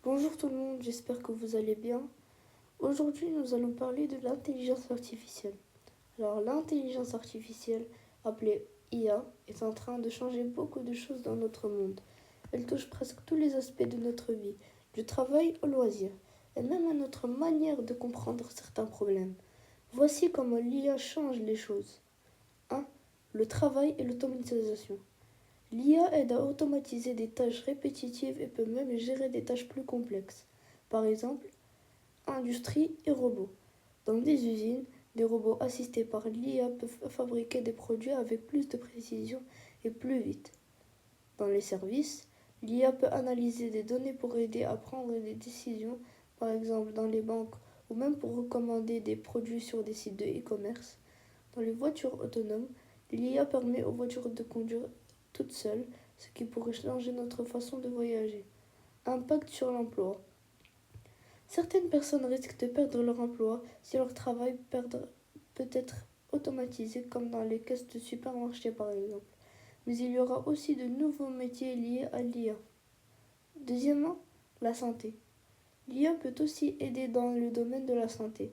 Bonjour tout le monde, j'espère que vous allez bien. Aujourd'hui, nous allons parler de l'intelligence artificielle. Alors, l'intelligence artificielle, appelée IA, est en train de changer beaucoup de choses dans notre monde. Elle touche presque tous les aspects de notre vie, du travail au loisir, et même à notre manière de comprendre certains problèmes. Voici comment l'IA change les choses. 1. Le travail et l'automatisation. L'IA aide à automatiser des tâches répétitives et peut même gérer des tâches plus complexes. Par exemple, industrie et robots. Dans des usines, des robots assistés par l'IA peuvent fabriquer des produits avec plus de précision et plus vite. Dans les services, l'IA peut analyser des données pour aider à prendre des décisions, par exemple dans les banques ou même pour recommander des produits sur des sites de e-commerce. Dans les voitures autonomes, l'IA permet aux voitures de conduire toutes seules, ce qui pourrait changer notre façon de voyager. Impact sur l'emploi. Certaines personnes risquent de perdre leur emploi si leur travail peut être automatisé, comme dans les caisses de supermarché par exemple. Mais il y aura aussi de nouveaux métiers liés à l'IA. Deuxièmement, la santé. L'IA peut aussi aider dans le domaine de la santé.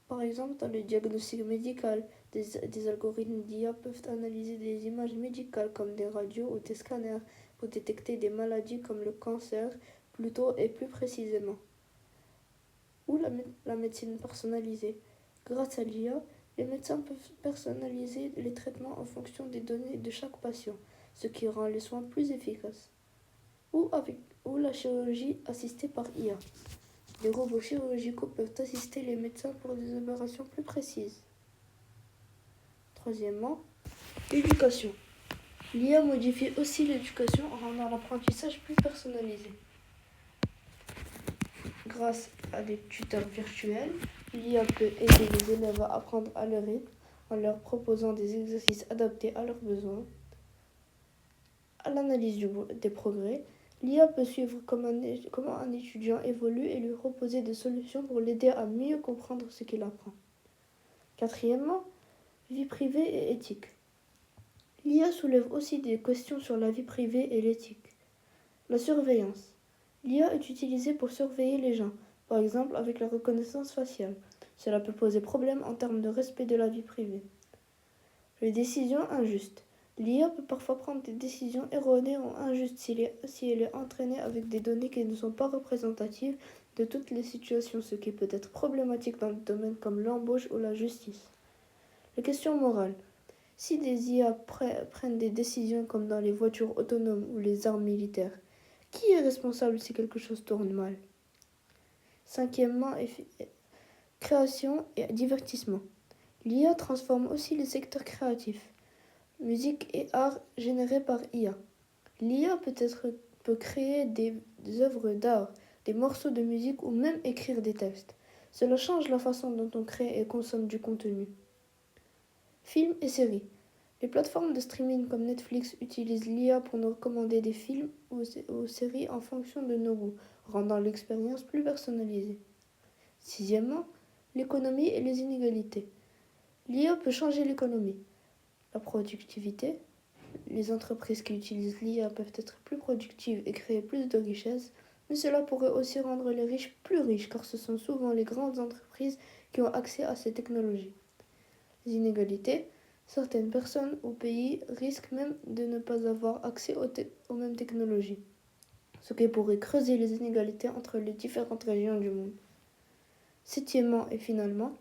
Par exemple, dans le diagnostic médical, des algorithmes d'IA peuvent analyser des images médicales comme des radios ou des scanners pour détecter des maladies comme le cancer plus tôt et plus précisément. Ou la médecine personnalisée. Grâce à l'IA, les médecins peuvent personnaliser les traitements en fonction des données de chaque patient, ce qui rend les soins plus efficaces. Ou la chirurgie assistée par IA. Les robots chirurgicaux peuvent assister les médecins pour des opérations plus précises. Troisièmement, l'éducation. L'IA modifie aussi l'éducation en rendant l'apprentissage plus personnalisé. Grâce à des tuteurs virtuels, l'IA peut aider les élèves à apprendre à leur rythme en leur proposant des exercices adaptés à leurs besoins. À l'analyse des progrès, l'IA peut suivre comment un étudiant évolue et lui proposer des solutions pour l'aider à mieux comprendre ce qu'il apprend. Quatrièmement, vie privée et éthique. L'IA soulève aussi des questions sur la vie privée et l'éthique. La surveillance. L'IA est utilisée pour surveiller les gens, par exemple avec la reconnaissance faciale. Cela peut poser problème en termes de respect de la vie privée. Les décisions injustes. L'IA peut parfois prendre des décisions erronées ou injustes si elle est entraînée avec des données qui ne sont pas représentatives de toutes les situations, ce qui peut être problématique dans le domaine comme l'embauche ou la justice. Les questions morales. Si des IA prennent des décisions comme dans les voitures autonomes ou les armes militaires, qui est responsable si quelque chose tourne mal? Cinquièmement, création et divertissement. L'IA transforme aussi les secteurs créatifs, musique et art générés par IA. L'IA peut créer des œuvres d'art, des morceaux de musique ou même écrire des textes. Cela change la façon dont on crée et consomme du contenu. Films et séries. Les plateformes de streaming comme Netflix utilisent l'IA pour nous recommander des films ou séries en fonction de nos goûts, rendant l'expérience plus personnalisée. Sixièmement, l'économie et les inégalités. L'IA peut changer l'économie. La productivité. Les entreprises qui utilisent l'IA peuvent être plus productives et créer plus de richesses, mais cela pourrait aussi rendre les riches plus riches car ce sont souvent les grandes entreprises qui ont accès à ces technologies. Les inégalités. Certaines personnes ou pays risquent même de ne pas avoir accès aux mêmes technologies, ce qui pourrait creuser les inégalités entre les différentes régions du monde. Septièmement et finalement,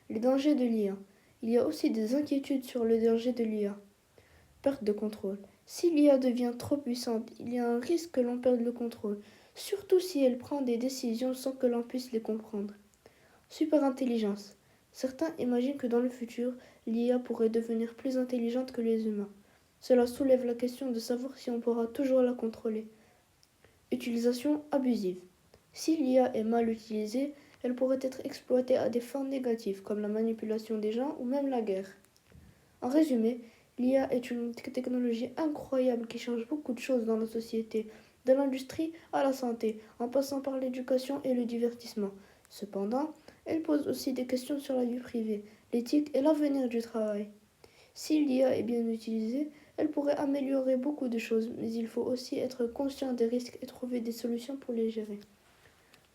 les dangers de l'IA. Il y a aussi des inquiétudes sur le danger de l'IA. Perte de contrôle. Si l'IA devient trop puissante, il y a un risque que l'on perde le contrôle, surtout si elle prend des décisions sans que l'on puisse les comprendre. Superintelligence. Certains imaginent que dans le futur, l'IA pourrait devenir plus intelligente que les humains. Cela soulève la question de savoir si on pourra toujours la contrôler. Utilisation abusive. Si l'IA est mal utilisée, elle pourrait être exploitée à des fins négatives, comme la manipulation des gens ou même la guerre. En résumé, l'IA est une technologie incroyable qui change beaucoup de choses dans la société, de l'industrie à la santé, en passant par l'éducation et le divertissement. Cependant, elle pose aussi des questions sur la vie privée, l'éthique et l'avenir du travail. Si l'IA est bien utilisée, Elle pourrait améliorer beaucoup de choses, mais il faut aussi être conscient des risques et trouver des solutions pour les gérer.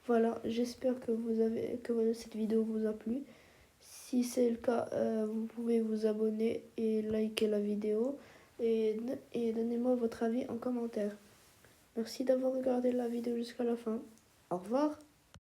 Voilà, j'espère que cette vidéo vous a plu. Si c'est le cas, vous pouvez vous abonner et liker la vidéo et donnez-moi votre avis en commentaire. Merci d'avoir regardé la vidéo jusqu'à la fin. Au revoir.